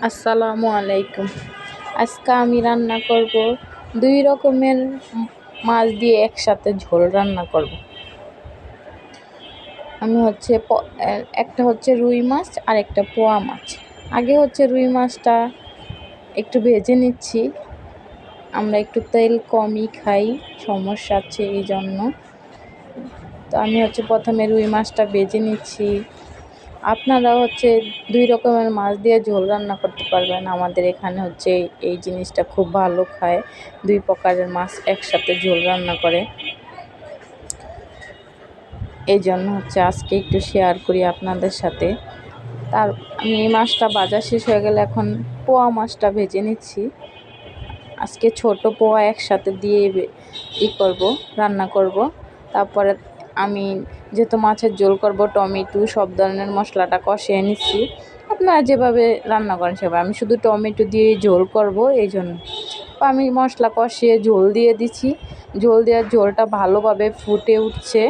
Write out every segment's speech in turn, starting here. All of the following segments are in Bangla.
আসসালামু আলাইকুম। আজকে আমি রান্না করব ২ রকমের মাছ দিয়ে একসাথে ঝোল রান্না করব। আমি হচ্ছে একটা হচ্ছে রুই মাছ আর একটা পোয়া মাছ। আগে হচ্ছে রুই মাছটা একটু ভেজে নিচ্ছি। আমরা একটু তেল কমই খাই, সমস্যা আছে এইজন্য। তো আমি হচ্ছে প্রথমে রুই মাছটা ভেজে নিচ্ছি। আপনারা হচ্ছে ২ রকমের মাছ দিয়ে ঝোল রান্না করতে পারবেন। আমাদের এখানে হচ্ছে এই জিনিসটা খুব ভালো খায়। ২ প্রকারের মাছ একসাথে ঝোল রান্না করে। এইজন্য হচ্ছে আজকে একটু শেয়ার করি আপনাদের সাথে। আমি এই মাছটা ভাজা শেষ হয়ে গেলে এখন পোয়া মাছটা ভেজে নিচ্ছি। আজকে ছোট পোয়া একসাথে দিয়ে রান্না করব। তারপরে আমি যেহেতু মাছের ঝোল করব, টমেটো সব ধরনের মশলাটা কষিয়ে নিচ্ছি। আপনারা যেভাবে রান্না করেন সেভাবে, আমি শুধু টমেটো দিয়ে ঝোল করব এই জন্য। আমি মশলা কষিয়ে ঝোল দিয়ে দিচ্ছি। ঝোলটা ভালোভাবে ফুটে উঠছে।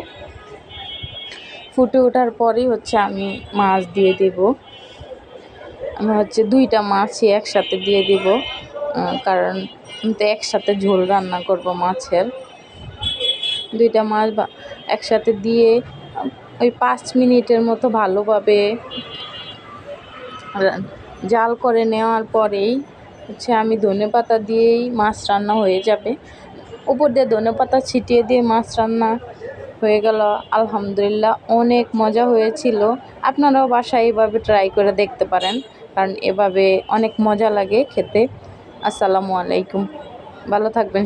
ফুটে ওঠার পরেই হচ্ছে আমি মাছ দিয়ে দেব। আমি হচ্ছে 2টা মাছই একসাথে দিয়ে দেব, কারণ আমি তো একসাথে ঝোল রান্না করব মাছের। 2টা মাছ একসাথে দিয়ে ওই 5 মিনিটের মতো ভালোভাবে জাল করে নেওয়ার পরেই হচ্ছে আমি ধনেপাতা দিয়েই মাছ রান্না হয়ে যাবে। উপর দিয়ে ধনেপাতা ছিটিয়ে দিয়ে মাছ রান্না হয়ে গেল। আলহামদুলিল্লাহ, অনেক মজা হয়েছিল। আপনারাও বাসায় এইভাবে ট্রাই করে দেখতে পারেন, কারণ এভাবে অনেক মজা লাগে খেতে। আসসালামু আলাইকুম, ভালো থাকবেন।